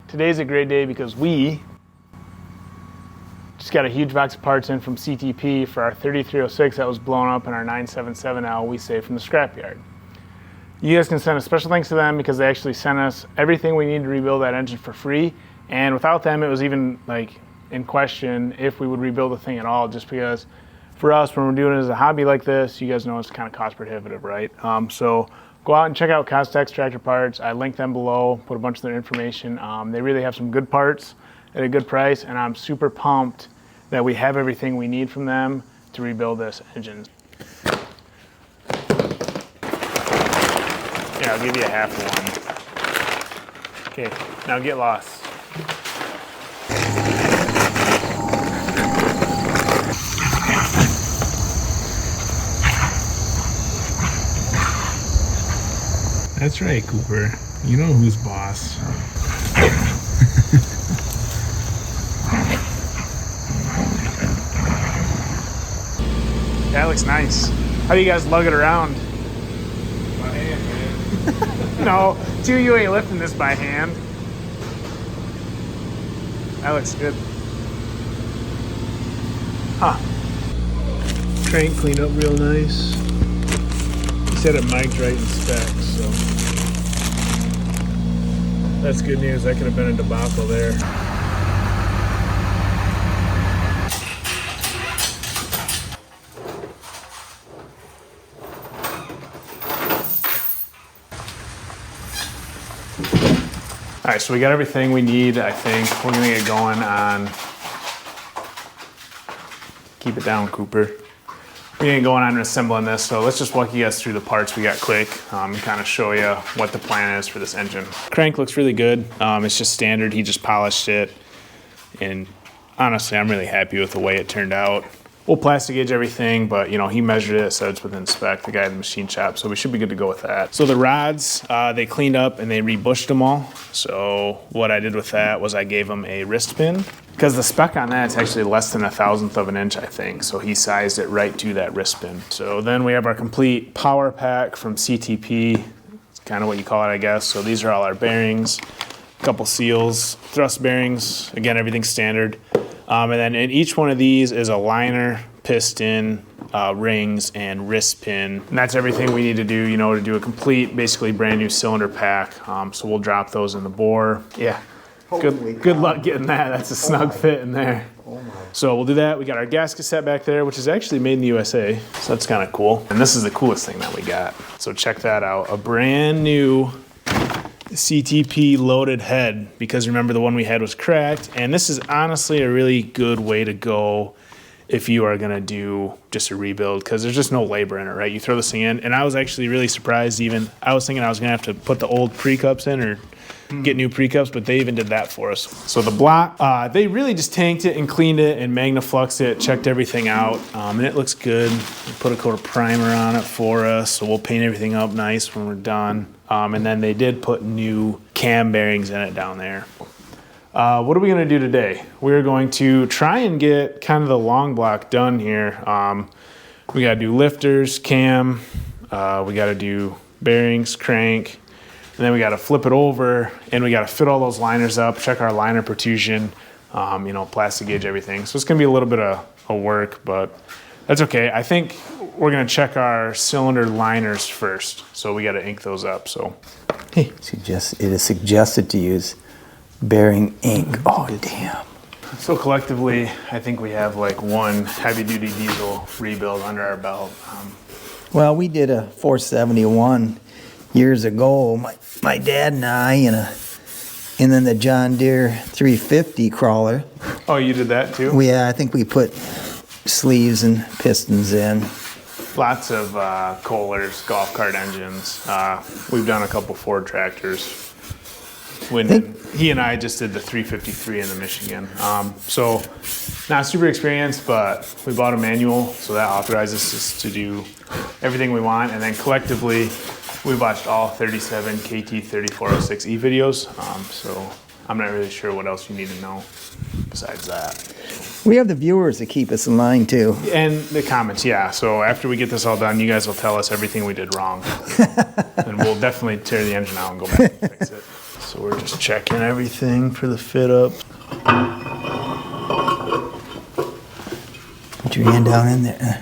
Today's a great day because we just got a huge box of parts in from CTP for our 3306 that was blown up in our 977L we saved from the scrapyard. You guys can send a special thanks to them because they actually sent us everything we need to rebuild that engine for free. And without them, it was even like in question if we would rebuild the thing at all, just because for us, when we're doing it as a hobby like this, you guys know it's kind of cost prohibitive, right? So go out and check out Costex Tractor Parts. I linked them below, put a bunch of their information. They really have some good parts at a good price, and I'm super pumped that we have everything we need from them to rebuild this engine. Yeah, I'll give you a half of one. Okay, now get lost. That's right, Cooper. You know who's boss. That looks nice. How do you guys lug it around? By hand, man. No, you ain't lifting this by hand. That looks good. Huh. Crank cleaned up real nice. He said it mic'd right in specs, so that's good news. That could have been a debacle there. All right, so we got everything we need, I think. We're gonna get going on, keep it down, Cooper. We're gonna get going on assembling this, so let's just walk you guys through the parts we got quick and kind of show you what the plan is for this engine. Crank looks really good. It's just standard, he just polished it. And honestly, I'm really happy with the way it turned out. We'll plastic gauge everything, but you know, he measured it, so it's within spec, the guy at the machine shop, so we should be good to go with that. So the rods, they cleaned up and they rebushed them all. So what I did with that was I gave them a wrist pin, because the spec on that is actually less than 1/1000th of an inch, I think. So he sized it right to that wrist pin. So then we have our complete power pack from CTP. It's kind of what you call it, I guess. So these are all our bearings, a couple seals, thrust bearings, again, everything's standard. And then in each one of these is a liner, piston, rings, and wrist pin. And that's everything we need to do, you know, to do a complete, basically brand new cylinder pack. So we'll drop those in the bore. Yeah, good luck getting that. That's a snug fit in there. So we'll do that. We got our gasket set back there, which is actually made in the USA. So that's kind of cool. And this is the coolest thing that we got. So check that out. A brand new CTP loaded head, because remember the one we had was cracked, and this is honestly a really good way to go if you are gonna do just a rebuild, because there's just no labor in it, right? You throw this thing in, and I was actually really surprised. Even I was thinking I was gonna have to put the old pre-cups in or get new pre-cups, but they even did that for us. So the block, they really just tanked it and cleaned it and magnafluxed it, checked everything out, and it looks good. They put a coat of primer on it for us, so we'll paint everything up nice when we're done. And then they did put new cam bearings in it down there. What are we gonna do today? We're going to try and get kind of the long block done here. We gotta do lifters, cam, we gotta do bearings, crank, and then we gotta flip it over, and we gotta fit all those liners up, check our liner protrusion, you know, plastic gauge everything. So it's gonna be a little bit of work, but that's okay. I think we're gonna check our cylinder liners first. So we gotta ink those up, so. It is suggested to use bearing ink. Oh, damn. So collectively, I think we have like one heavy duty diesel rebuild under our belt. Well, we did a 471 years ago, my dad and I, and then the John Deere 350 crawler. Oh, you did that too? Yeah, I think we put sleeves and pistons in. Lots of Kohlers, golf cart engines. We've done a couple Ford tractors. He and I just did the 353 in the Michigan. So not super experienced, but we bought a manual, so that authorizes us to do everything we want. And then collectively, we watched all 37 KT 3406E videos. So I'm not really sure what else you need to know besides that. We have the viewers to keep us in line too. And the comments, yeah. So after we get this all done, you guys will tell us everything we did wrong. And we'll definitely tear the engine out and go back and fix it. So So we're just checking everything for the fit up. Put your hand down in there.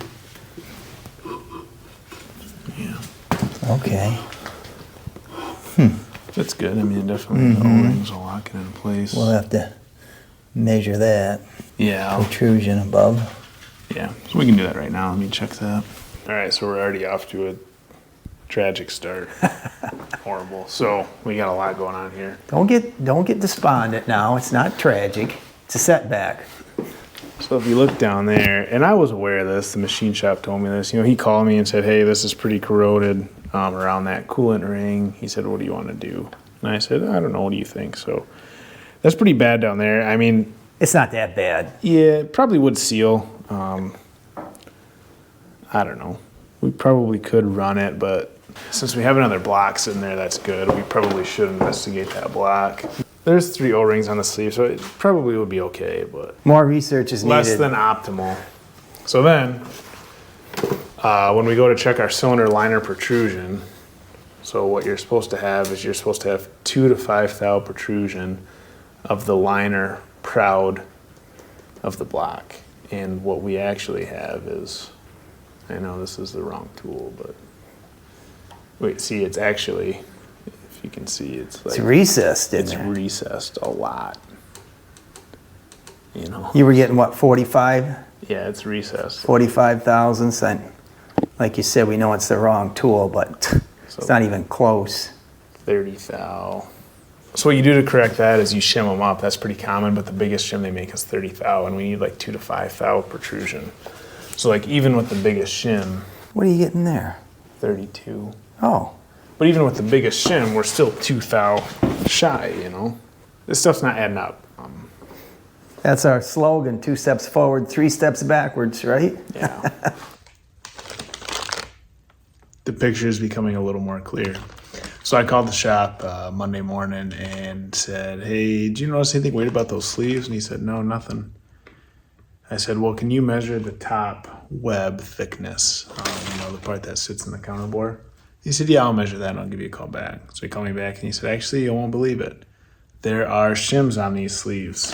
Yeah. Okay. That's good. I mean, definitely the O-rings will lock it in place. We'll have to measure that. Yeah. Protrusion above. Yeah. So we can do that right now. Let me check that. All right. So we're already off to a tragic start. Horrible. So we got a lot going on here. Don't get despondent now. It's not tragic. It's a setback. So if you look down there, and I was aware of this, the machine shop told me this. You know, he called me and said, "Hey, this is pretty corroded around that coolant ring." He said, "What do you want to do?" And I said, "I don't know. What do you think?" So that's pretty bad down there. I mean, It's not that bad. yeah, it probably would seal. I don't know. We probably could run it, but since we have another block sitting there, that's good. We probably should investigate that block. There's 3 O-rings on the sleeve, so it probably would be okay, but More research is needed. less than optimal. So then, when we go to check our cylinder liner protrusion, so what you're supposed to have is you're supposed to have 2 to 5 thou protrusion of the liner proud of the block. And what we actually have is, I know this is the wrong tool, but wait, see, it's actually, if you can see, it's like, It's recessed in it's there. recessed a lot. You know? You were getting what, 45? Yeah, it's recessed. 45 thousandths. And like you said, we know it's the wrong tool, but it's not even close. 30 thou. So what you do to correct that is you shim them up. That's pretty common, but the biggest shim they make is 30 thou, and we need like 2 to 5 thou protrusion. So like even with the biggest shim, What are you getting there? 32. Oh, But even with the biggest shim, we're still 2 thou shy, you know? This stuff's not adding up. that's our slogan, 2 steps forward, 3 steps backwards, right? Yeah. The picture is becoming a little more clear. So I called the shop Monday morning and said, "Hey, do you notice anything weird about those sleeves?" And he said, "No, nothing." I said, "Well, can you measure the top web thickness, you know, the part that sits in the counter bore?" He said, "Yeah, I'll measure that and I'll give you a call back." So he called me back and he said, "Actually, you won't believe it. There are shims on these sleeves."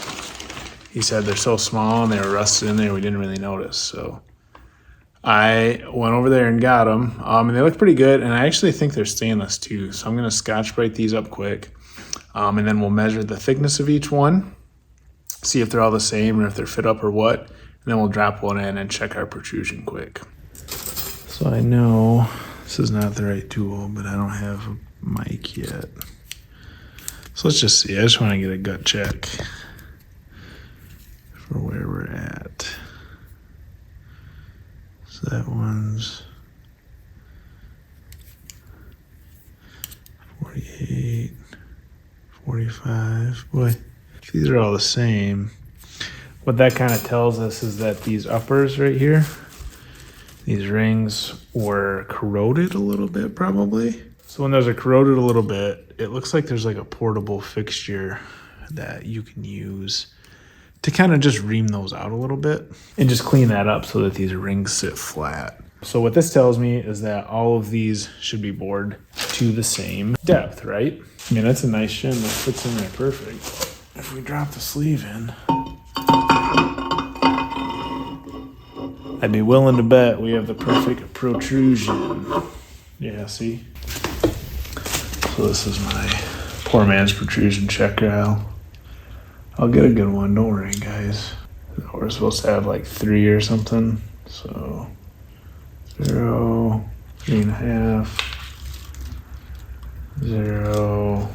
He said they're so small and they were rusted in there, we didn't really notice. So I went over there and got them, and they look pretty good, and I actually think they're stainless too. So I'm going to Scotch-Brite these up quick, and then we'll measure the thickness of each one, see if they're all the same or if they're fit up or what, and then we'll drop one in and check our protrusion quick. So I know this is not the right tool, but I don't have a mic yet. So let's just see. I just want to get a gut check for where we're at. So that one's 48, 45. Boy, these are all the same. What that kind of tells us is that these uppers right here, these rings were corroded a little bit probably. So when those are corroded a little bit, it looks like there's like a portable fixture that you can use to kind of just ream those out a little bit and just clean that up so that these rings sit flat. So what this tells me is that all of these should be bored to the same depth, right? I mean, that's a nice shim that fits in there perfect. If we drop the sleeve in, I'd be willing to bet we have the perfect protrusion. Yeah, see? So this is my poor man's protrusion checker. I'll get a good one, don't worry, guys. We're supposed to have like 3 or something. So 0, 3.5, 0,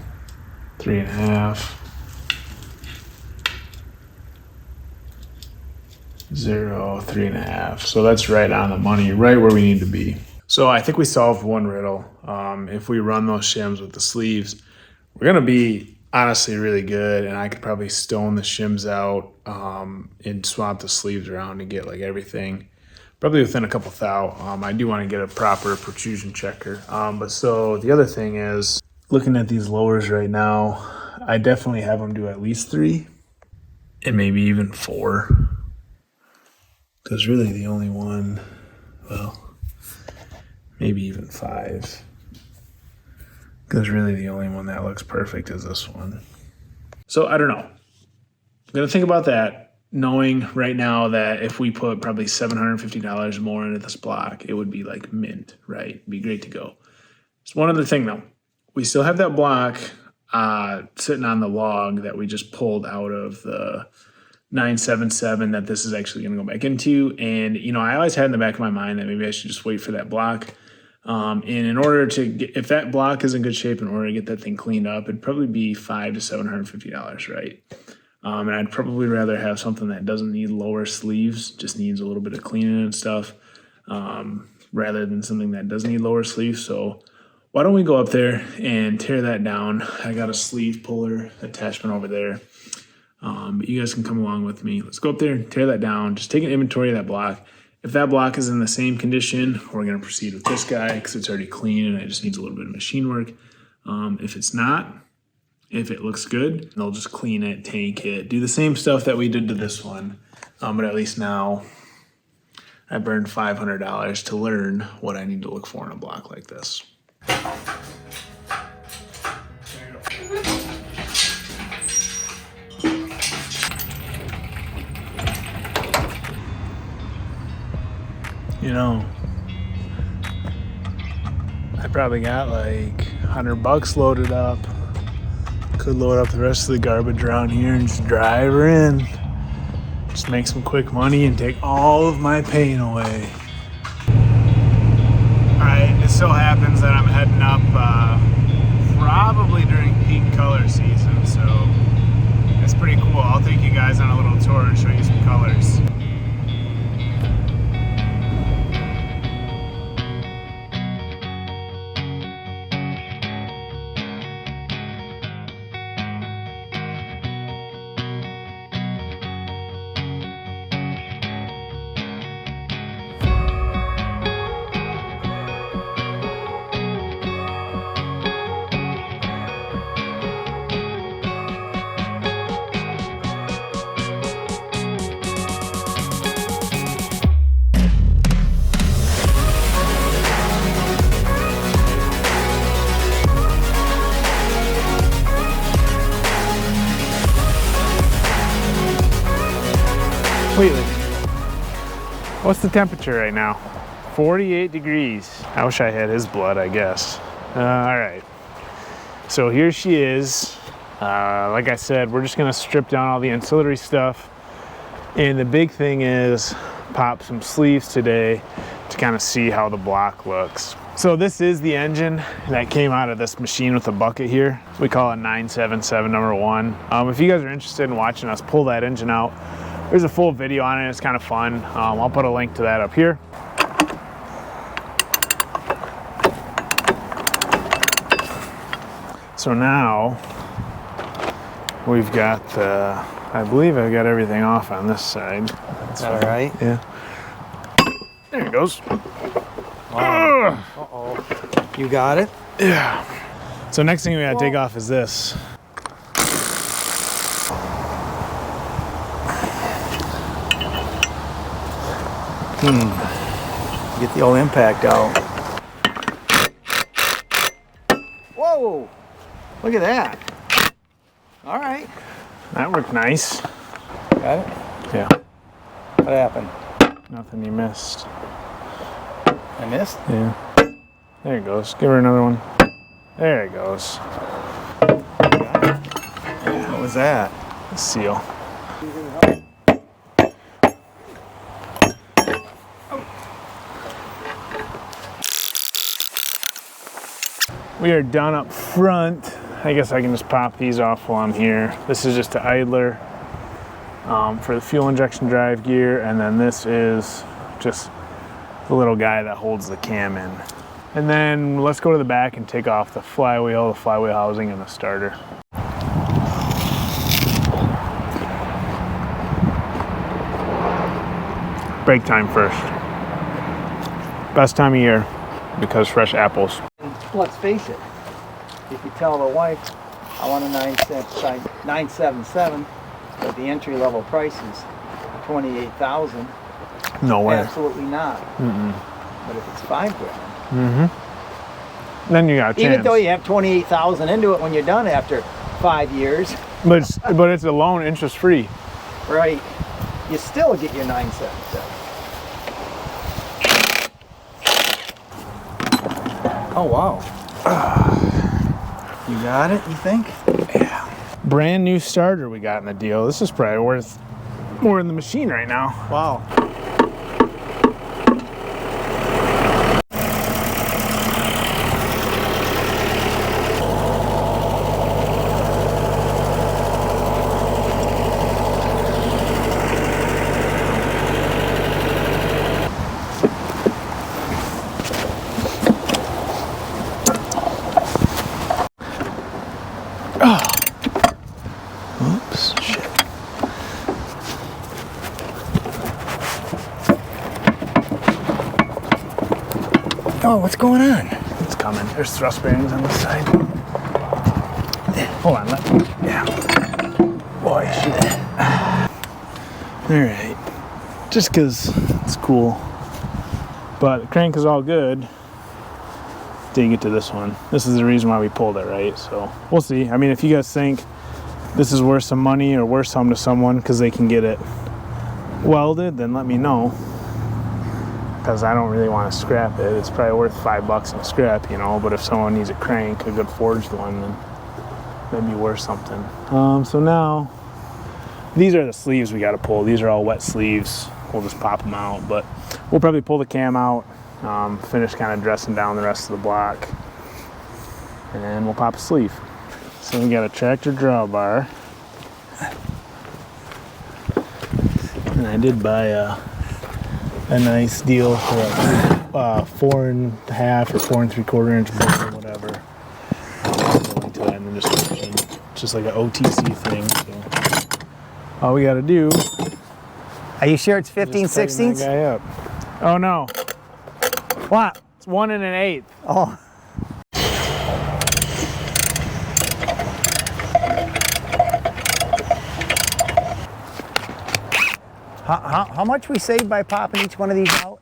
3.5, 0, 3.5. So that's right on the money, right where we need to be. So I think we solved one riddle. If we run those shims with the sleeves, we're gonna be honestly really good, and I could probably stone the shims out and swap the sleeves around and get like everything probably within a couple thou. I do want to get a proper protrusion checker. But so the other thing is, looking at these lowers right now, I definitely have them do at least 3 and maybe even 4. Because really the only one, well, maybe even 5 Because really the only one that looks perfect is this one. So I don't know. I'm going to think about that, knowing right now that if we put probably $750 more into this block, it would be like mint, right? It'd be great to go. Just one other thing though. We still have that block sitting on the log that we just pulled out of the 977 that this is actually going to go back into. And, you know, I always had in the back of my mind that maybe I should just wait for that block. And in order to get, if that block is in good shape, in order to get that thing cleaned up, it'd probably be $500 to $750, right? And I'd probably rather have something that doesn't need lower sleeves, just needs a little bit of cleaning and stuff, rather than something that does need lower sleeves. So why don't we go up there and tear that down? I got a sleeve puller attachment over there. But you guys can come along with me. Let's go up there and tear that down. Just take an inventory of that block. If that block is in the same condition, we're going to proceed with this guy because it's already clean and it just needs a little bit of machine work. If it's not, if it looks good, they'll just clean it, tank it, do the same stuff that we did to this one. But at least now I burned $500 to learn what I need to look for in a block like this. You know, I probably got like $100 loaded up. Could load up the rest of the garbage around here and just drive her in. Just make some quick money and take all of my pain away. Alright, it so happens that I'm heading up probably during peak color season, so it's pretty cool. I'll take you guys on a little tour and show you some colors. Completely. What's the temperature right now? 48 degrees. I wish I had his blood, I guess. All right. So here she is. Like I said, we're just gonna strip down all the ancillary stuff. And the big thing is pop some sleeves today to kind of see how the block looks. So this is the engine that came out of this machine with a bucket here. We call it 977 number 1. If you guys are interested in watching us pull that engine out, there's a full video on it. It's kind of fun. I'll put a link to that up here. So now we've got the, I believe I've got everything off on this side. That's all right. Yeah. There it goes. Wow. Uh-oh. You got it? Yeah. So next thing we gotta take off is this. Get the old impact out. Whoa! Look at that. All right. That worked nice. Got it? Yeah. What happened? Nothing you missed. I missed? Yeah. There it goes. Give her another one. There it goes. What was that? The seal. We are done up front. I guess I can just pop these off while I'm here. This is just the idler for the fuel injection drive gear, and then this is just the little guy that holds the cam in. And then let's go to the back and take off the flywheel housing, and the starter. Break time first. Best time of year because fresh apples. Let's face it, if you tell the wife, I want a 977, but the entry-level price is $28,000, No way. absolutely not. Mm-mm. But if it's $5 grand, Then you got a chance. Even though you have 28,000 into it when you're done after 5 years, but it's a loan interest free. right? You still get your 977. Oh wow! You got it? You think? Yeah. Brand new starter we got in the deal. This is probably worth more than the machine right now. Wow. Oops, shit. Oh, what's going on? It's coming. There's thrust bearings on this side. Hold on, yeah. Boy, shit. All right. Just because it's cool. But the crank is all good. Didn't get to this one. This is the reason why we pulled it, right? So we'll see. I mean, if you guys think this is worth some money or worth some to someone because they can get it welded, then let me know. Because I don't really want to scrap it. It's probably worth $5 in scrap, you know. But if someone needs a crank, a good forged one, then maybe worth something. So now these are the sleeves we got to pull. These are all wet sleeves. We'll just pop them out, but we'll probably pull the cam out, finish kind of dressing down the rest of the block, and then we'll pop a sleeve. So we got a tractor drawbar, and I did buy a nice deal for a 4.5 or 4 3/4 inch bolt or whatever. I'll link to that in the description. It's just like an OTC thing. So all we got to do. Are you sure it's 15 Just tighten 16ths? that guy up. Oh no, What? it's 1 1/8. Oh. How much we saved by popping each one of these out?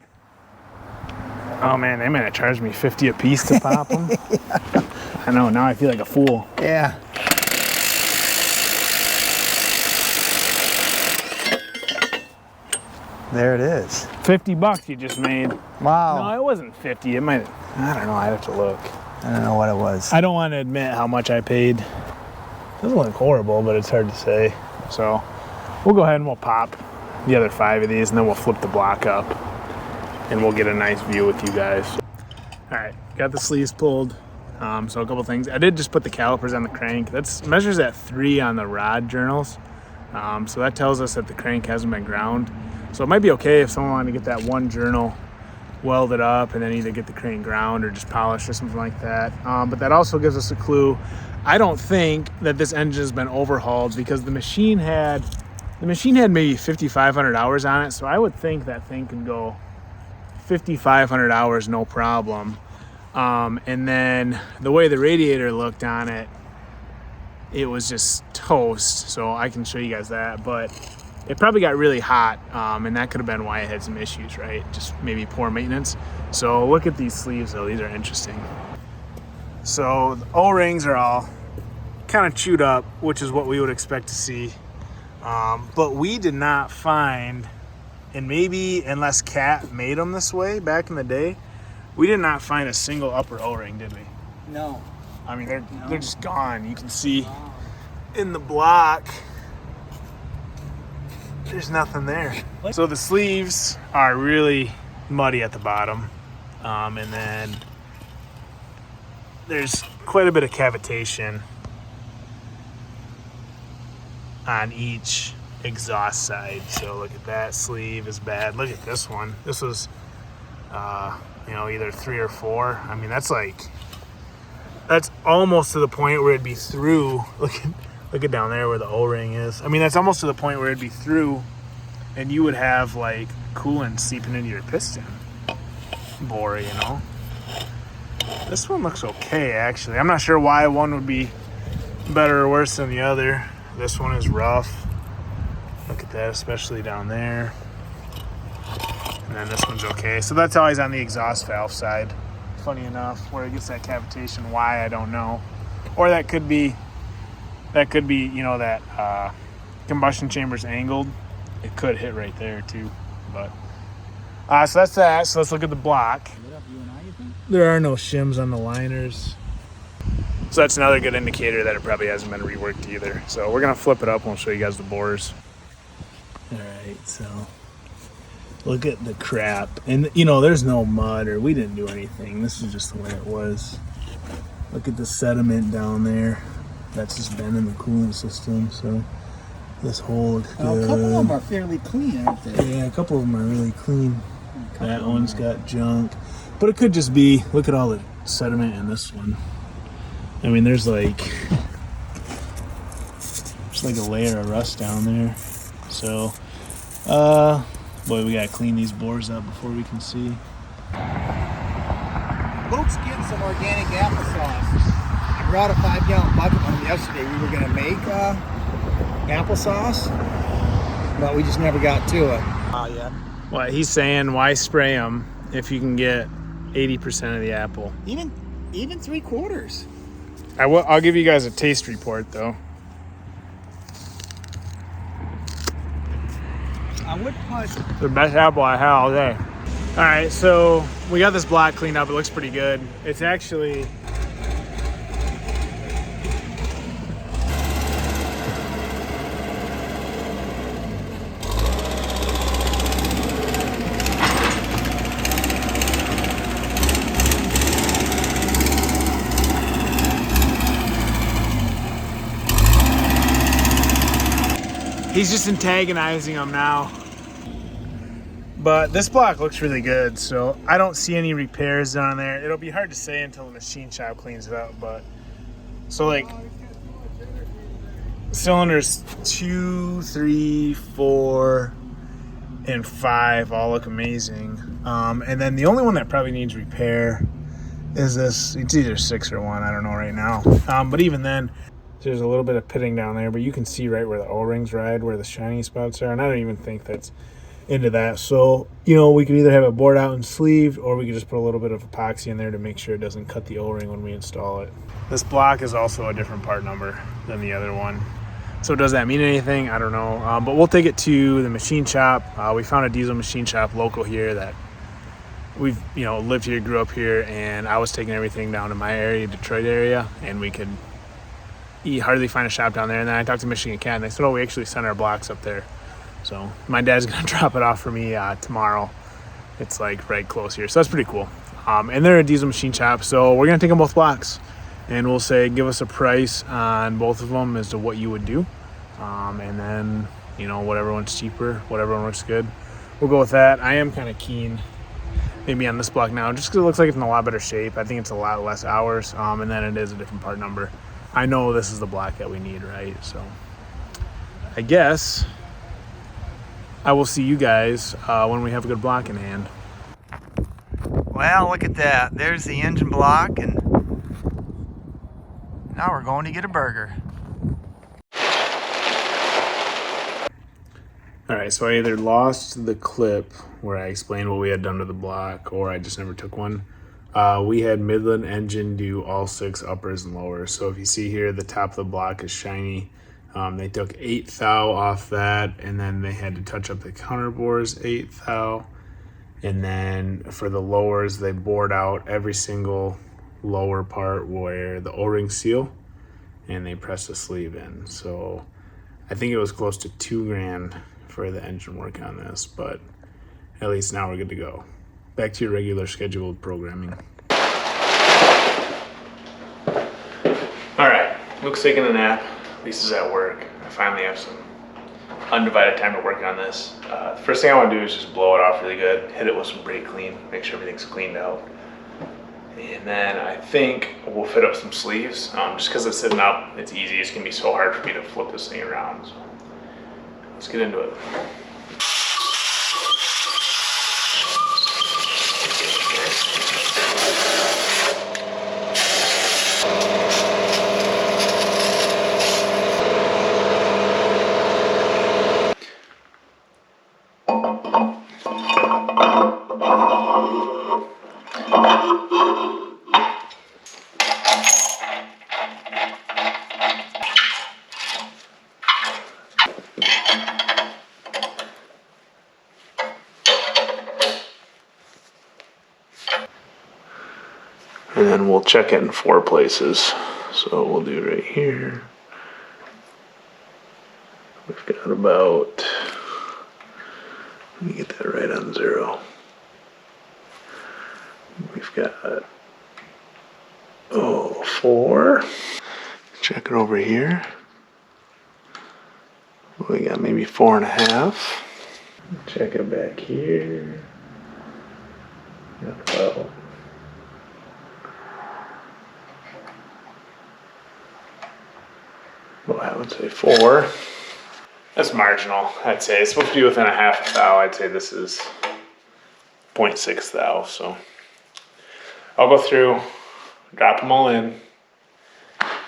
Oh man, they might have charged me 50 a piece to pop them. Yeah. I know, now I feel like a fool. Yeah. There it is. $50 you just made. Wow. No, it wasn't 50. It might, I don't know, I'd have to look. I don't know what it was. I don't want to admit how much I paid. Doesn't look horrible, but it's hard to say. So we'll go ahead and we'll pop the other 5 of these, and then we'll flip the block up and we'll get a nice view with you guys. All right, got the sleeves pulled. So a couple things. I did just put the calipers on the crank. That's measures at 3 on the rod journals. So that tells us that the crank hasn't been ground. So it might be okay if someone wanted to get that one journal welded up and then either get the crank ground or just polished or something like that. But that also gives us a clue. I don't think that this engine has been overhauled because the machine had maybe 5,500 hours on it. So I would think that thing could go 5,500 hours, no problem. And then the way the radiator looked on it, it was just toast. So I can show you guys that, but it probably got really hot, and that could have been why it had some issues, right? Just maybe poor maintenance. So look at these sleeves though, these are interesting. So the O-rings are all kind of chewed up, which is what we would expect to see. But we did not find, and maybe unless Cat made them this way back in the day, we did not find a single upper O-ring, did we? No. I mean, they're just gone. You can see in the block, there's nothing there. So the sleeves are really muddy at the bottom. And then there's quite a bit of cavitation on each exhaust side. So look at that sleeve is bad. Look at this one. This was, either 3 or 4. I mean, that's almost to the point where it'd be through. Look at down there where the O-ring is. I mean, that's almost to the point where it'd be through and you would have like coolant seeping into your piston bore, you know. This one looks okay, actually. I'm not sure why one would be better or worse than the other. This one is rough. Look at that, especially down there. And then this one's okay. So that's always on the exhaust valve side. funny enough, where it gets that cavitation. Why, I don't know. Or that could be, you know, that combustion chamber's angled. It could hit right there too. But so that's that. So let's look at the block. There are no shims on the liners. So that's another good indicator that it probably hasn't been reworked either. So we're gonna flip it up and we'll show you guys the bores. All right, so look at the crap. And you know, there's no mud or we didn't do anything. This is just the way it was. Look at the sediment down there. That's just been in the coolant system. So this hole looks good. A couple of them are fairly clean, aren't they? Yeah, a couple of them are really clean. That one's got junk. But it could just be, look at all the sediment in this one. I mean, there's like a layer of rust down there. So, boy, we gotta clean these bores up before we can see. Luke's getting some organic applesauce. I brought a 5-gallon bucket home yesterday. We were gonna make applesauce, but we just never got to it. Yeah. Well, he's saying, why spray them if you can get 80% of the apple? Even 3/4. I'll give you guys a taste report though. I would put The best apple I had all day. All right, so we got this block cleaned up. It looks pretty good. It's actually, he's just antagonizing them now. But this block looks really good, so I don't see any repairs down there. It'll be hard to say until the machine shop cleans it up, but so like cylinders 2, 3, 4, and 5 all look amazing. And then the only one that probably needs repair is this. It's either 6 or 1, I don't know right now. But even then, there's a little bit of pitting down there, but you can see right where the O-rings ride, where the shiny spots are, and I don't even think that's into that. So, you know, we could either have it bored out and sleeved, or we could just put a little bit of epoxy in there to make sure it doesn't cut the O-ring when we install it. This block is also a different part number than the other one. So does that mean anything? I don't know. But we'll take it to the machine shop. We found a diesel machine shop local here that we've, you know, lived here, grew up here, and I was taking everything down to my area, Detroit area, and we could hardly find a shop down there. And then I talked to Michigan Cat, and they said, oh, we actually sent our blocks up there. So my dad's gonna drop it off for me tomorrow. It's like right close here, so that's pretty cool. And they're a diesel machine shop, so we're gonna take them both blocks, and we'll say give us a price on both of them as to what you would do, and then, you know, whatever one's cheaper, whatever one looks good, we'll go with that. I am kind of keen maybe on this block now, just because it looks like it's in a lot better shape. I think it's a lot less hours, and then it is a different part number. I know this is the block that we need, right? So I guess I will see you guys when we have a good block in hand. Well, look at that. There's the engine block, and now we're going to get a burger. All right, so I either lost the clip where I explained what we had done to the block, or I just never took one. We had Midland Engine do all 6 uppers and lowers. So if you see here, the top of the block is shiny. They took 8 thou off that, and then they had to touch up the counter bores 8 thou. And then for the lowers, they bored out every single lower part where the O-ring seal, and they pressed the sleeve in. So I think it was close to $2,000 for the engine work on this, but at least now we're good to go. Back to your regular scheduled programming. All right, Luke's taking a nap. Lisa's at work. I finally have some undivided time to work on this. The first thing I want to do is just blow it off really good, hit it with some brake clean, make sure everything's cleaned out. And then I think we'll fit up some sleeves. Just because it's sitting up, it's easy. It's gonna be so hard for me to flip this thing around. So let's get into it. And then we'll check it in 4 places. So we'll do right here. We've got about, let me get that right on 0. We've got, 4. Check it over here. We got maybe 4.5. Check it back here. Got about, well, I would say 4. That's marginal, I'd say. It's supposed to be within a half thou. I'd say this is 0.6 thou. So I'll go through, drop them all in,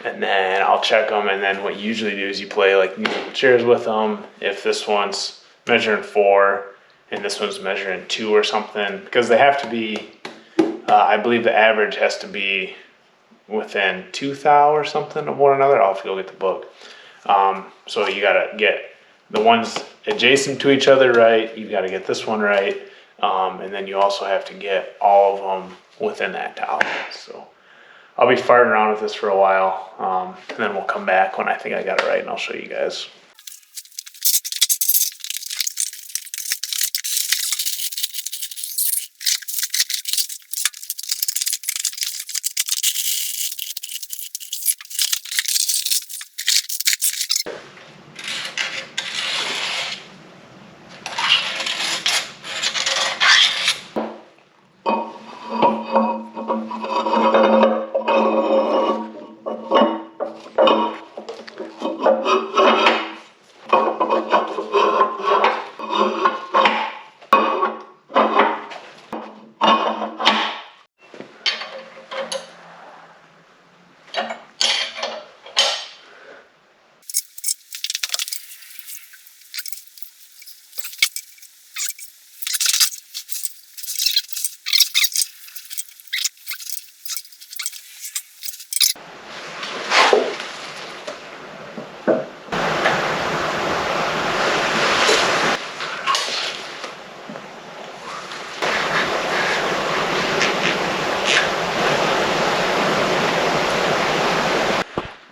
and then I'll check them. And then what you usually do is you play like musical chairs with them. If this one's measuring 4 and this one's measuring 2 or something, because they have to be, I believe the average has to be within 2 thou or something of one another. I'll have to go get the book. So you gotta get the ones adjacent to each other right. You gotta get this one right. And then you also have to get all of them within that tolerance. So I'll be farting around with this for a while. And then we'll come back when I think I got it right and I'll show you guys.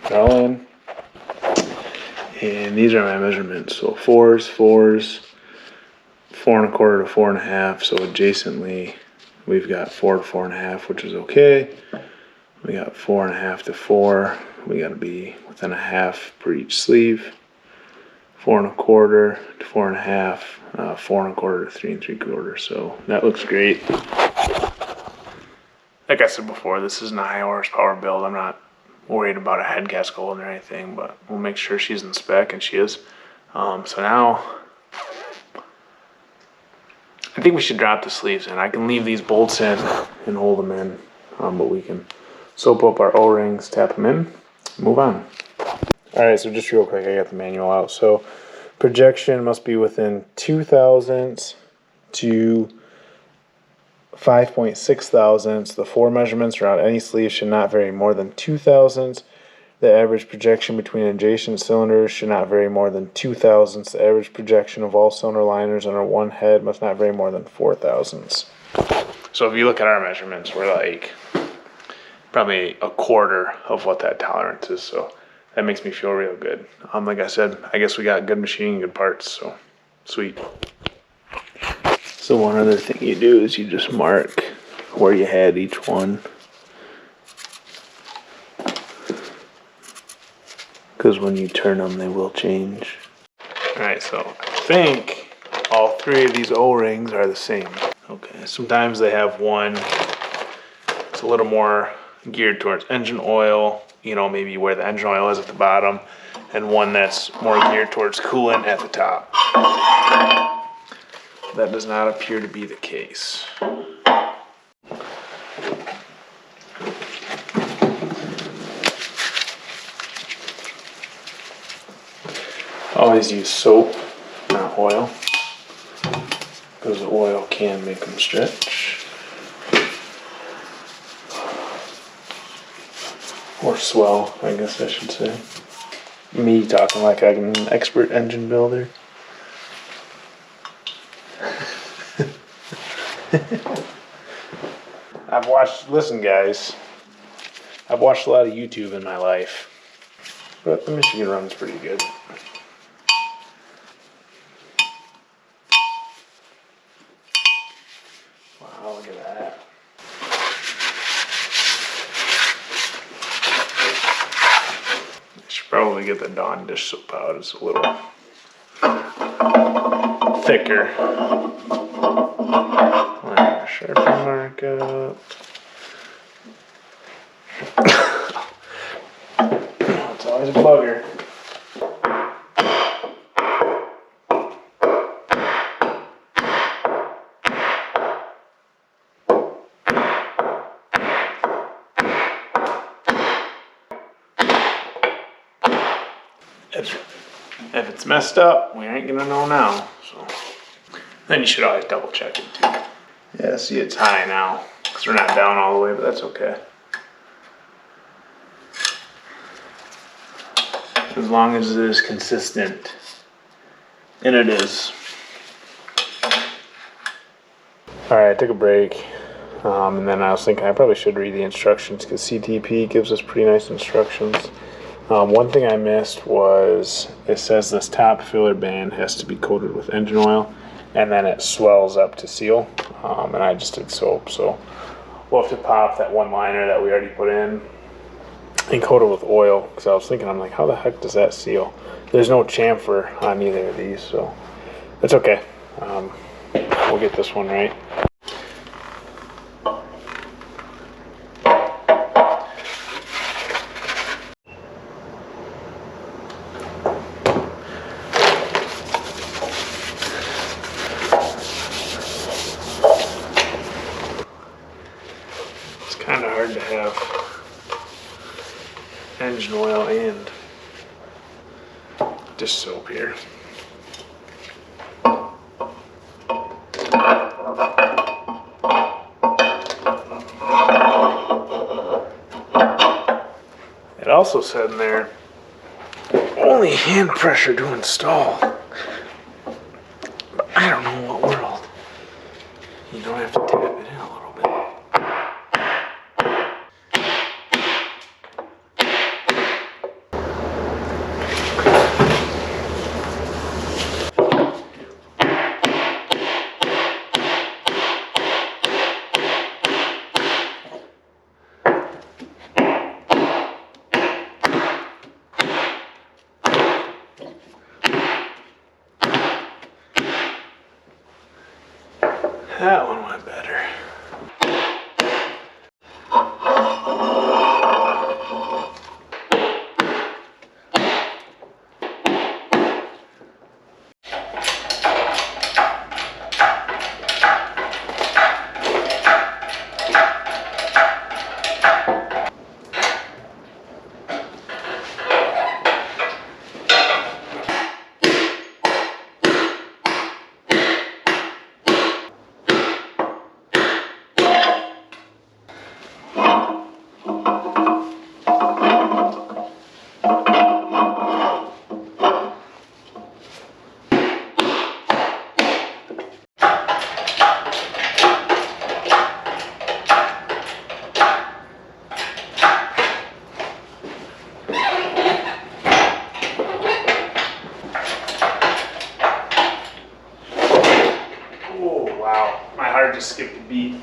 They're all in. And these are my measurements. So 4s, 4s, 4 1/4 to 4 1/2. So adjacently, we've got 4 to 4 1/2, which is okay. We got 4 1/2 to 4. We got to be within a half per each sleeve. 4 1/4 to 4 1/2. 4 1/4 to 3 3/4. So that looks great. Like I said before, this isn't a high horsepower build. I'm not worried about a head gasket holding or anything, but we'll make sure she's in spec, and she is. So now I think we should drop the sleeves in. I can leave these bolts in and hold them in, but we can soap up our O-rings, tap them in, move on. All right, so just real quick, I got the manual out. So projection must be within 2 thousandths to 5.6 thousandths. The 4 measurements around any sleeve should not vary more than 2 thousandths. The average projection between adjacent cylinders should not vary more than 2 thousandths. The average projection of all cylinder liners under one head must not vary more than 4 thousandths. So if you look at our measurements, we're like probably a quarter of what that tolerance is. So that makes me feel real good. Like I said, I guess we got good machining, good parts, so sweet. So one other thing you do is you just mark where you had each one. Because when you turn them, they will change. Alright, so I think all 3 of these O-rings are the same. Okay, sometimes they have one, it's a little more geared towards engine oil, you know, maybe where the engine oil is at the bottom, and one that's more geared towards coolant at the top. That does not appear to be the case. Always use soap, not oil, because the oil can make them stretch. Or swell, I guess I should say. Me talking like I'm an expert engine builder. Listen guys, I've watched a lot of YouTube in my life, but the Michigan run's pretty good. Wow, look at that. I should probably get the Dawn dish soap out. It's a little thicker. Sharpen mark up. It's always a bugger. If it's messed up, we ain't gonna know now. So then you should always double check it too. Yeah, see, it's high now because we're not down all the way, but that's okay. As long as it is consistent, and it is. All right, I took a break, and then I was thinking I probably should read the instructions because CTP gives us pretty nice instructions. One thing I missed was it says this top filler band has to be coated with engine oil, and then it swells up to seal. And I just did soap, so we'll have to pop that one liner that we already put in and coat it with oil, because I was thinking, I'm like, how the heck does that seal? There's no chamfer on either of these, so it's okay. We'll get this one right. Kind of hard to have engine oil and dish soap here. It also said in there, only hand pressure to install. But I don't know what world. You don't have to tap it in a little bit. That one went better. Just skipped a beat.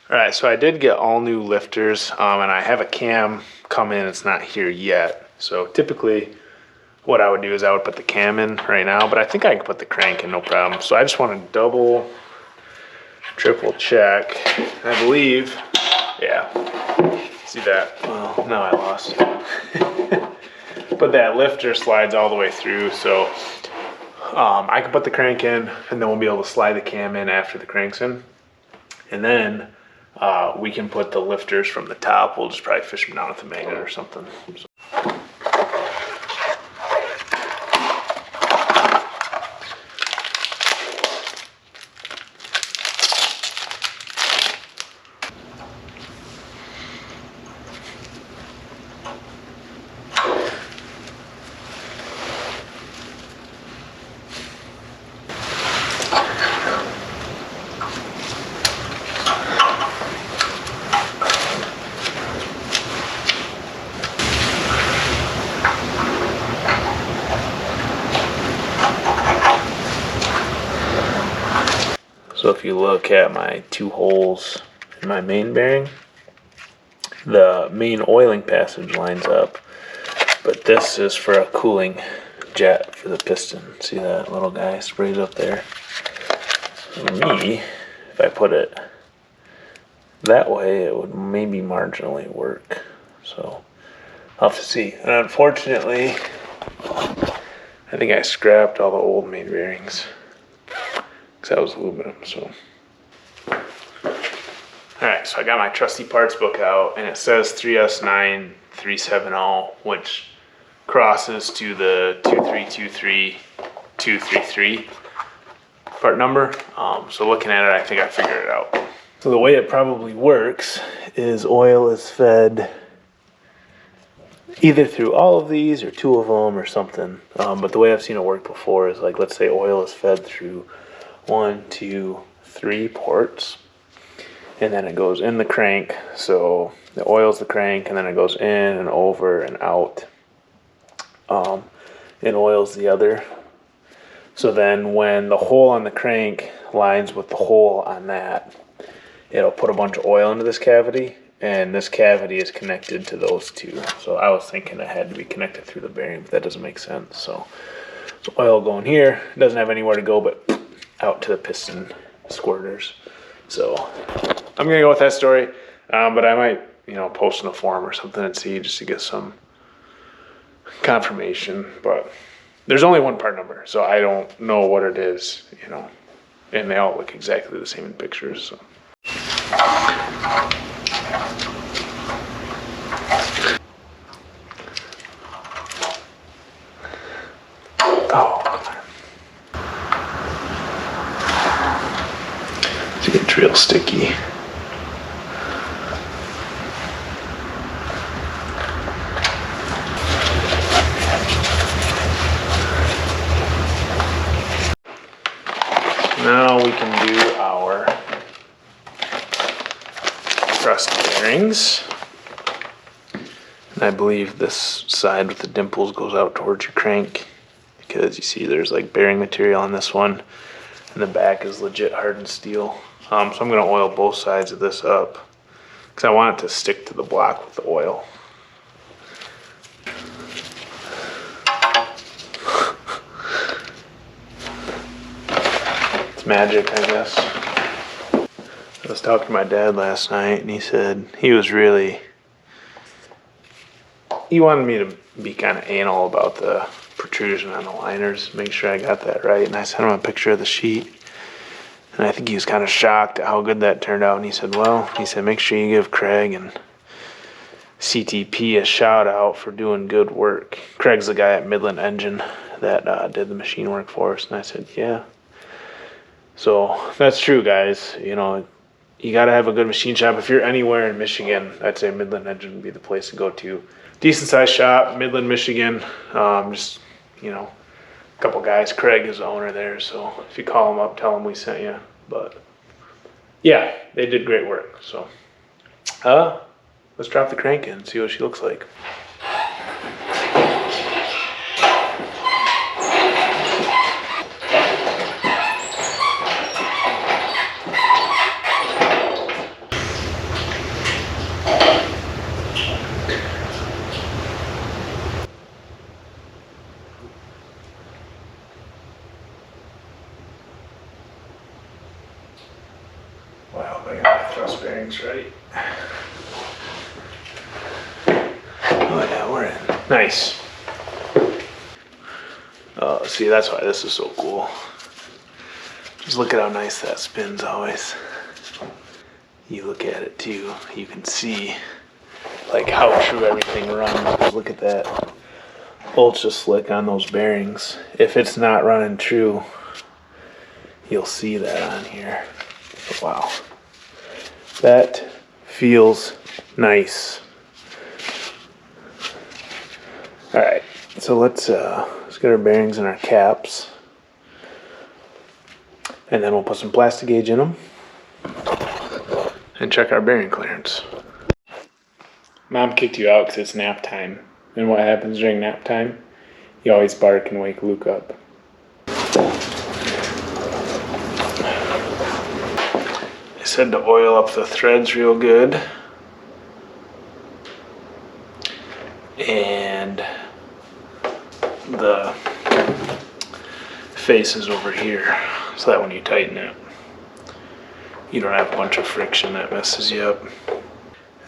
All right, so I did get all new lifters, and I have a cam come in. It's not here yet. So typically what I would do is I would put the cam in right now, but I think I can put the crank in, no problem. So I just want to double, triple check. I believe, yeah, see that? Well, now I lost it. But that lifter slides all the way through, so I can put the crank in, and then we'll be able to slide the cam in after the crank's in. And then we can put the lifters from the top. We'll just probably fish them down with a magnet or something. So. So if you look at my 2 holes in my main bearing, the main oiling passage lines up, but this is for a cooling jet for the piston. See that little guy sprays up there? For me, if I put it that way, it would maybe marginally work. So I'll have to see. And unfortunately, I think I scrapped all the old main bearings. That was aluminum, so. Alright, so I got my trusty parts book out, and it says 3S9370, which crosses to the 2323233 part number. So looking at it, I think I figured it out. So the way it probably works is oil is fed either through all of these or 2 of them or something. But the way I've seen it work before is like, let's say oil is fed through 1, 2, 3 ports, and then it goes in the crank. So the oil's the crank, and then it goes in and over and out, and oil's the other. So then when the hole on the crank lines with the hole on that, it'll put a bunch of oil into this cavity, and this cavity is connected to those 2. So I was thinking it had to be connected through the bearing, but that doesn't make sense. So oil going here, it doesn't have anywhere to go but out to the piston squirters. So I'm gonna go with that story, but I might, post in a forum or something and see, just to get some confirmation. But there's only 1 part number, so I don't know what it is, and they all look exactly the same in pictures. So. Oh. It's real sticky. Now we can do our thrust bearings. And I believe this side with the dimples goes out towards your crank, because you see there's like bearing material on this one, and the back is legit hardened steel. So I'm going to oil both sides of this up because I want it to stick to the block with the oil. It's magic, I guess. I was talking to my dad last night, and he said he wanted me to be kind of anal about the protrusion on the liners, make sure I got that right. And I sent him a picture of the sheet. And I think he was kind of shocked at how good that turned out. And he said, make sure you give Craig and CTP a shout out for doing good work. Craig's the guy at Midland Engine that did the machine work for us. And I said, yeah. So that's true, guys. You got to have a good machine shop. If you're anywhere in Michigan, I'd say Midland Engine would be the place to go to. Decent sized shop, Midland, Michigan. Just, a couple guys. Craig is the owner there, so if you call him up, tell him we sent you. But yeah, they did great work. So let's drop the crank in and see what she looks like. Wow, I got my thrust bearings right. Oh yeah, we're in. Nice. See, that's why this is so cool. Just look at how nice that spins always. you look at it too, you can see like how true everything runs. Look at that ultra slick on those bearings. If it's not running true, you'll see that on here. Wow, that feels nice. All right, so let's get our bearings and our caps, and then we'll put some plastic gauge in them and check our bearing clearance. Mom kicked you out because it's nap time. And what happens during nap time? You always bark and wake Luke up. I said to oil up the threads real good. And the face is over here, so that when you tighten it, you don't have a bunch of friction that messes you up.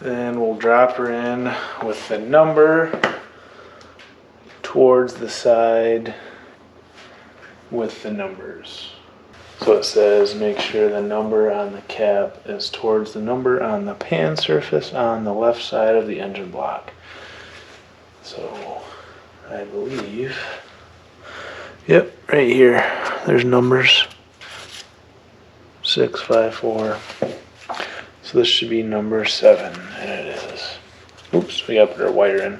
Then we'll drop her in with the number towards the side with the numbers. So it says make sure the number on the cap is towards the number on the pan surface on the left side of the engine block. So I believe, yep, right here, there's numbers 654. So this should be number 7, and it is. Oops, we gotta put our wire in.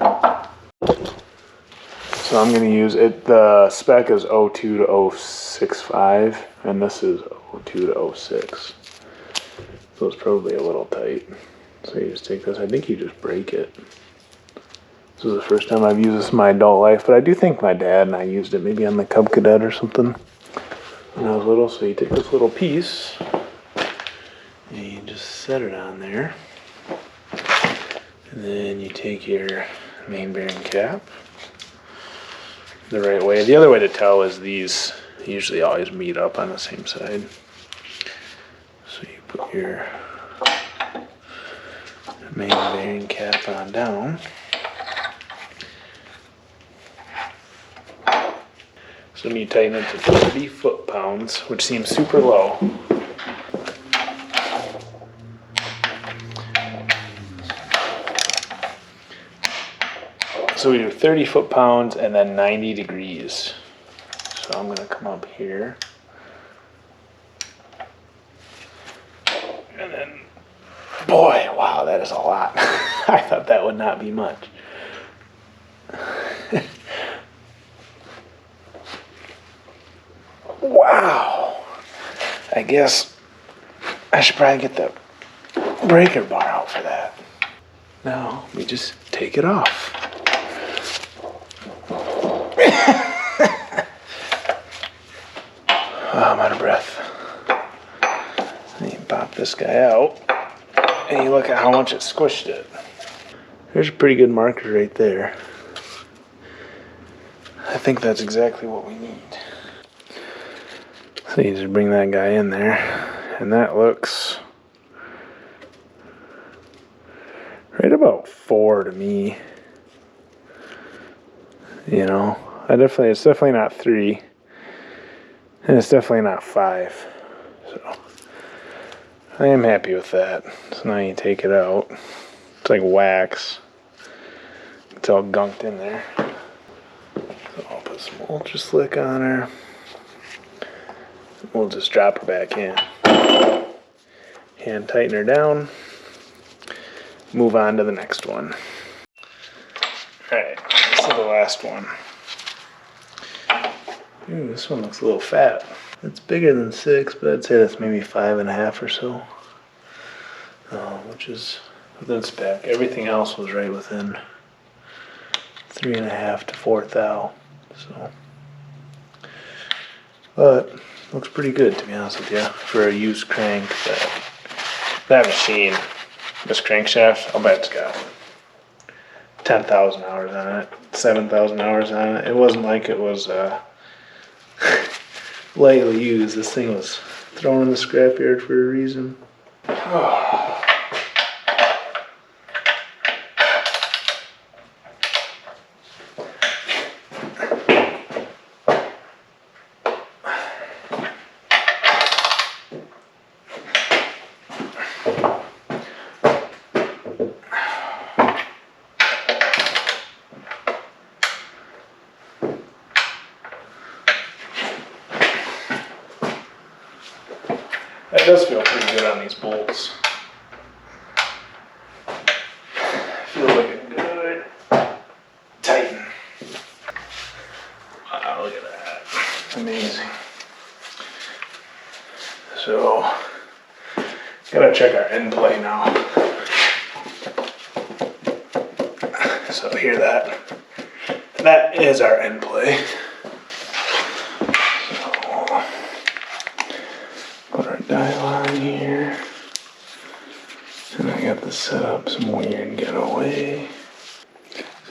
So I'm gonna use it, the spec is 02 to 065, and this is 02 to 06. So it's probably a little tight. So you just take this, I think you just break it. This is the first time I've used this in my adult life, but I do think my dad and I used it maybe on the Cub Cadet or something when I was little. So you take this little piece, and you just set it on there. And then you take your main bearing cap the right way. The other way to tell is these usually always meet up on the same side. So you put your main bearing cap on down. So when you tighten it to 30 foot-pounds, which seems super low, so we do 30 foot-pounds and then 90 degrees. So I'm gonna come up here. And then, boy, wow, that is a lot. I thought that would not be much. Wow. I guess I should probably get the breaker bar out for that. Now, we just take it off. Oh, I'm out of breath. And you pop this guy out, and you look at how much it squished it. There's a pretty good marker right there. I think that's exactly what we need. So you just bring that guy in there, and that looks right about 4 to me. You know, it's definitely not 3, and it's definitely not 5. So I am happy with that. So now you take it out. It's like wax. It's all gunked in there. So I'll put some Ultra Slick on her. We'll just drop her back in. Hand tighten her down. Move on to the next one. Alright, this is the last one. Ooh, this one looks a little fat. It's bigger than 6, but I'd say that's maybe 5.5 or so. Which is within spec. Everything else was right within 3.5 to 4 thou. So, but looks pretty good, to be honest with you, for a used crank. That machine, this crankshaft, I'll bet it's got 10,000 hours on it, 7,000 hours on it. It wasn't like it was lightly used. This thing was thrown in the scrapyard for a reason. does feel pretty good on these bolts. Feels like a good tighten. Wow, look at that. Amazing. So, gotta check our end play now. So hear that. That is our end play. So, put our dial on here. And I got this set up some weird getaway.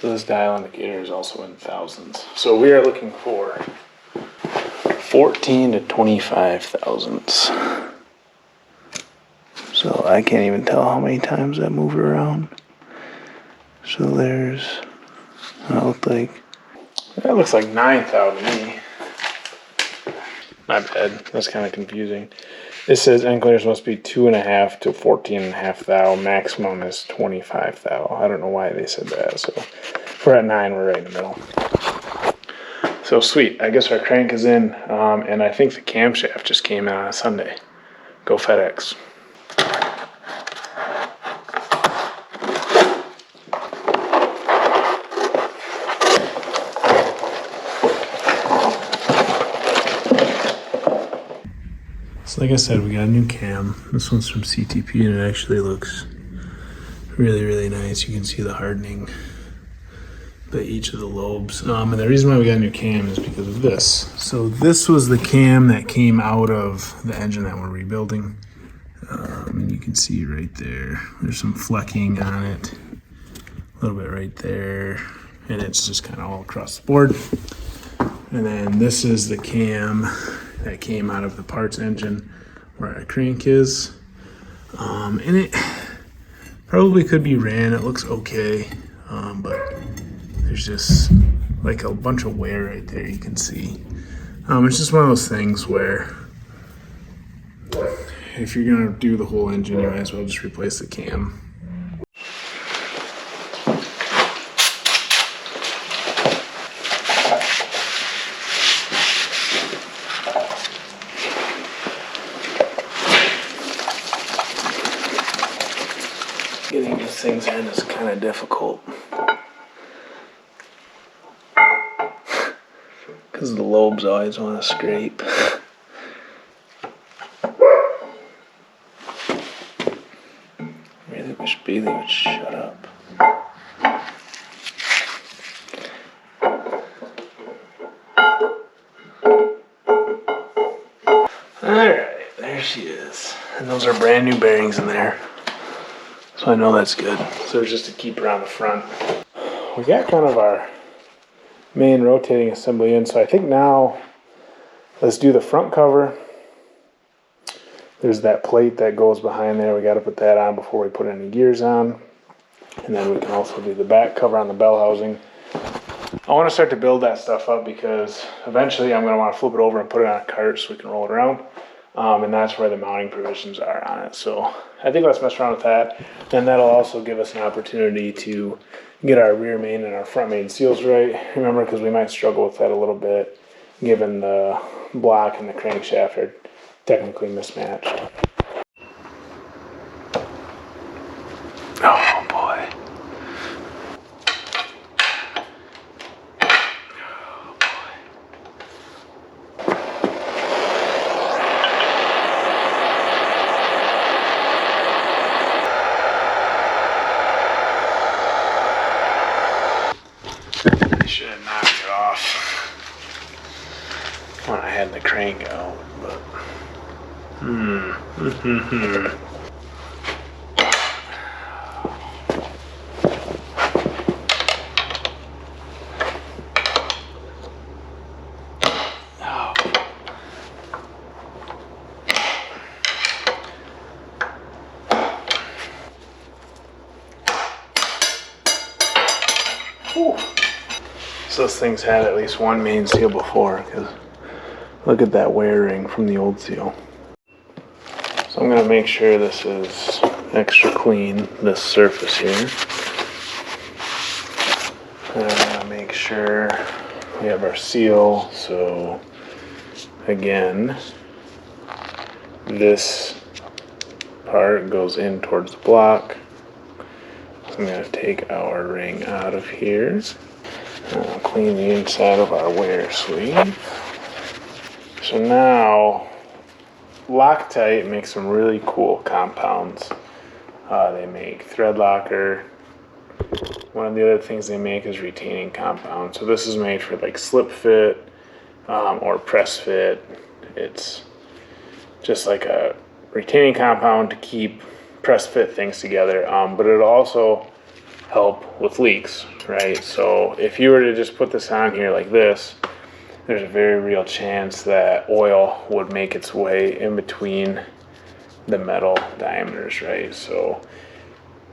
So this dial indicator is also in thousands. So we are looking for 14 to 25 thousandths. So I can't even tell how many times that moved around. So there's, that looks like 9 thou to me. My bad, that's kind of confusing. This says end clearance must be 2.5 to 14.5 thou. Maximum is 25 thou. I don't know why they said that. So if we're at 9, we're right in the middle. So sweet, I guess our crank is in, and I think the camshaft just came in on a Sunday. Go FedEx. So like I said, we got a new cam. This one's from CTP, and it actually looks really, really nice. You can see the hardening by each of the lobes. And the reason why we got a new cam is because of this. So this was the cam that came out of the engine that we're rebuilding. And you can see right there, there's some flecking on it. A little bit right there. And it's just kind of all across the board. And then this is the cam that came out of the parts engine where our crank is. And it probably could be ran. It looks okay. But there's just like a bunch of wear right there you can see. It's just one of those things where if you're gonna do the whole engine, you might as well just replace the cam. Getting these things in is kind of difficult because the lobes always want to scrape. Really wish Bailey would shut up. Alright, there she is. And those are brand new bearings in there. So I know that's good. So it's just to keep her on the front. We got kind of our main rotating assembly in. So I think now let's do the front cover. There's that plate that goes behind there. We got to put that on before we put any gears on. And then we can also do the back cover on the bell housing. I want to start to build that stuff up because eventually I'm going to want to flip it over and put it on a cart so we can roll it around. And that's where the mounting provisions are on it. So I think let's mess around with that. And that'll also give us an opportunity to get our rear main and our front main seals right. Remember, because we might struggle with that a little bit given the block and the crankshaft are technically mismatched. Oh boy. I should have knocked it off when I had the crank out, but So this thing's had at least one main seal before, because look at that wear ring from the old seal. So I'm going to make sure this is extra clean, this surface here. And I'm going to make sure we have our seal. So again, this part goes in towards the block. So I'm going to take our ring out of here. And I'll clean the inside of our wear sleeve. So now, Loctite makes some really cool compounds. They make thread locker. One of the other things they make is retaining compound. So this is made for like slip fit or press fit. It's just like a retaining compound to keep press fit things together, but it'll also help with leaks, right? So if you were to just put this on here like this, there's a very real chance that oil would make its way in between the metal diameters, right? So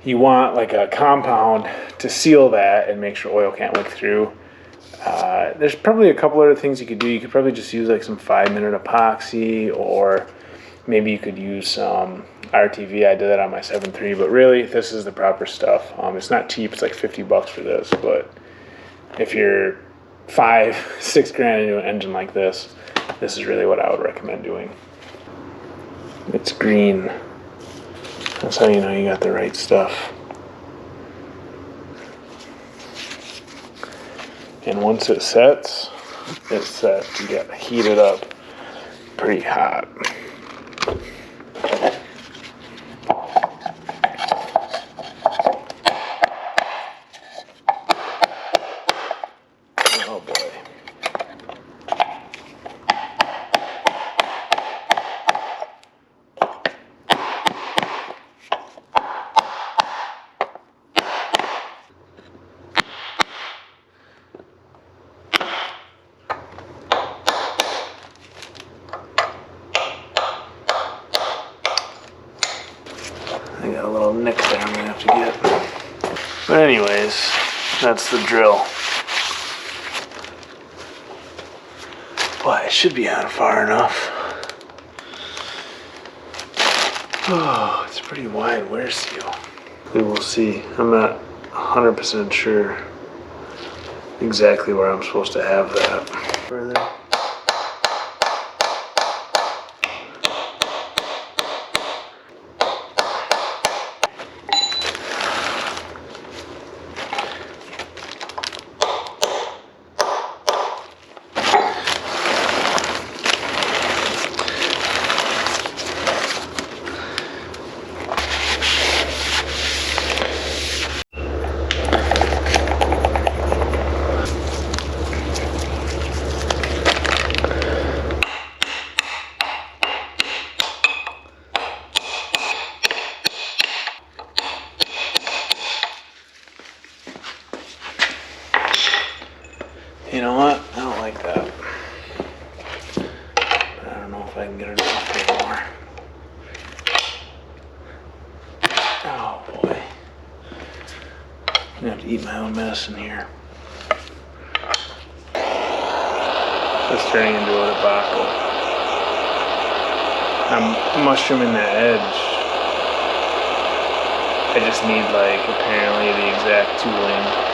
you want like a compound to seal that and make sure oil can't leak through. There's probably a couple other things you could do. You could probably just use like some 5-minute epoxy, or maybe you could use some RTV. I did that on my 7.3, but really this is the proper stuff. It's not cheap, it's like 50 bucks for this, but if you're 5-6 grand into an engine like this, this is really what I would recommend doing. It's green. That's how you know you got the right stuff. And once it sets, it's set. You got to heat it up pretty hot. Oh boy. I got a little nick there I'm gonna have to get. But anyways, that's the drill. But it should be on far enough. Oh, it's a pretty wide wear seal. We will see. I'm not 100% sure exactly where I'm supposed to have that. Further. You know what? I don't like that. I don't know if I can get it off anymore. Oh boy. I'm gonna have to eat my own medicine here. It's turning into a debacle. I'm mushrooming that edge. I just need like apparently the exact tooling.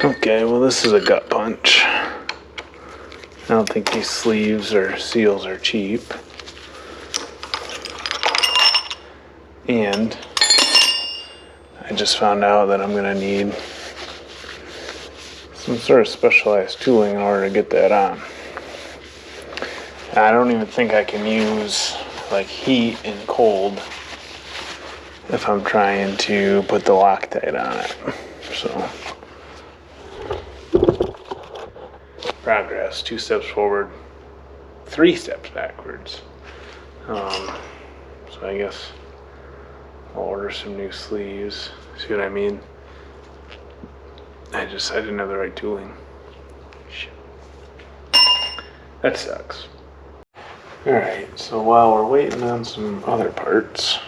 Okay, well this is a gut punch. I don't think these sleeves or seals are cheap. And I just found out that I'm gonna need some sort of specialized tooling in order to get that on. I don't even think I can use like heat and cold if I'm trying to put the Loctite on it. So progress, 2 steps forward, 3 steps backwards. So I guess I'll order some new sleeves. See what I mean? I didn't have the right tooling. Shit. That sucks. Alright, so while we're waiting on some other parts,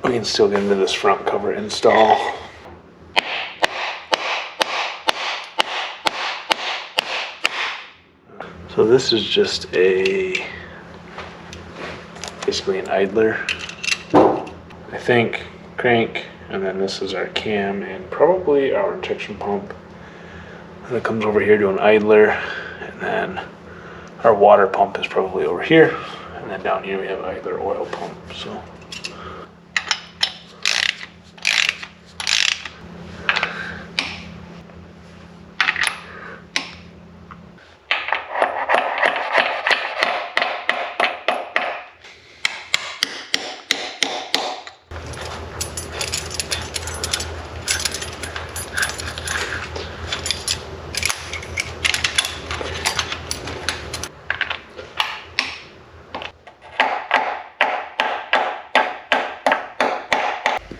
we can still get into this front cover install. So this is just a basically an idler. I think crank, and then this is our cam and probably our injection pump. And it comes over here to an idler, and then our water pump is probably over here, and then down here we have idler oil pump. So.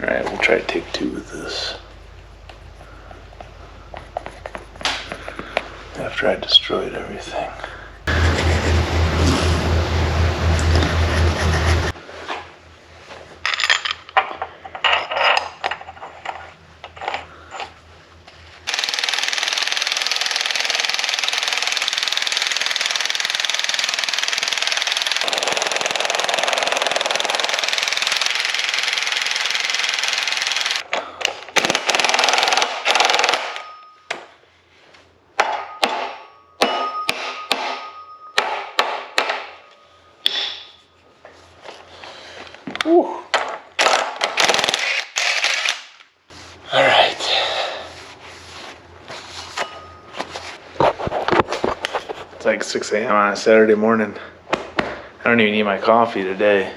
Alright, we'll try to take 2 with this. After I destroyed everything. Whew. All right. It's like 6 a.m. on a Saturday morning. I don't even need my coffee today.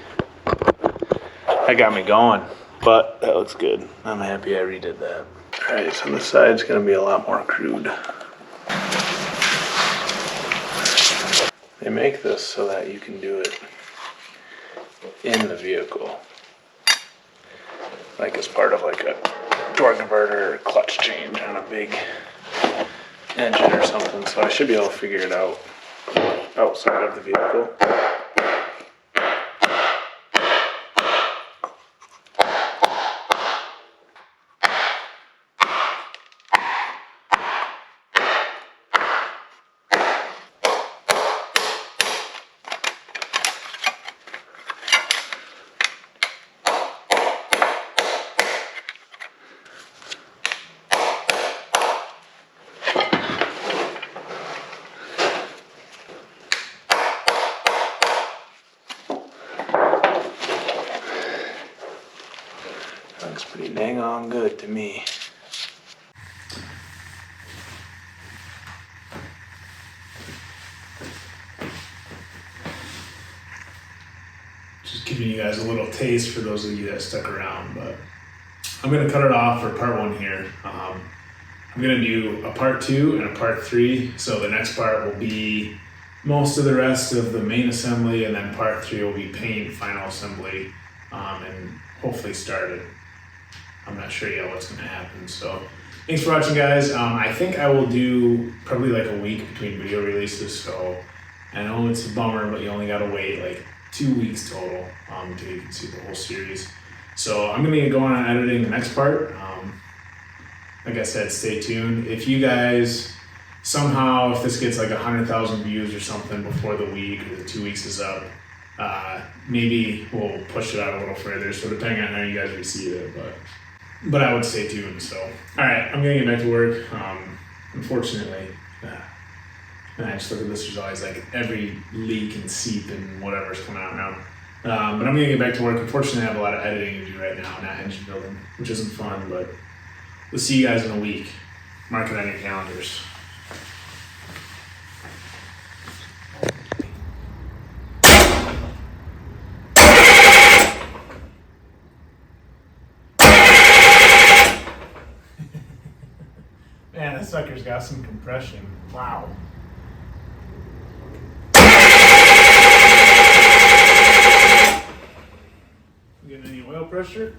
That got me going, but that looks good. I'm happy I redid that. All right, so this side's gonna be a lot more crude. They make this so that you can do it in the vehicle, like as part of like a door converter or clutch change on a big engine or something. So I should be able to figure it out outside of the vehicle. Looks pretty dang on good to me. Just giving you guys a little taste for those of you that stuck around, but I'm gonna cut it off for part 1 here. I'm gonna do a part 2 and a part 3. So the next part will be most of the rest of the main assembly, and then part 3 will be paint, final assembly, and hopefully started. I'm not sure yet what's gonna happen. So thanks for watching, guys. I think I will do probably like a week between video releases. So I know it's a bummer, but you only gotta wait like 2 weeks total until you can see the whole series. So I'm gonna get going on editing the next part. Like I said, stay tuned. If you guys somehow, if this gets like 100,000 views or something before the week or the 2 weeks is up, maybe we'll push it out a little further. So depending on how you guys receive it, but I would stay tuned. So, all right, I'm gonna get back to work. Unfortunately, and I just look at this, there's always like every leak and seep and whatever's coming out now. But I'm gonna get back to work. Unfortunately, I have a lot of editing to do right now, not engine building, which isn't fun, but we'll see you guys in a week. Mark it on your calendars. Man, that sucker's got some compression. Wow. Getting any oil pressure?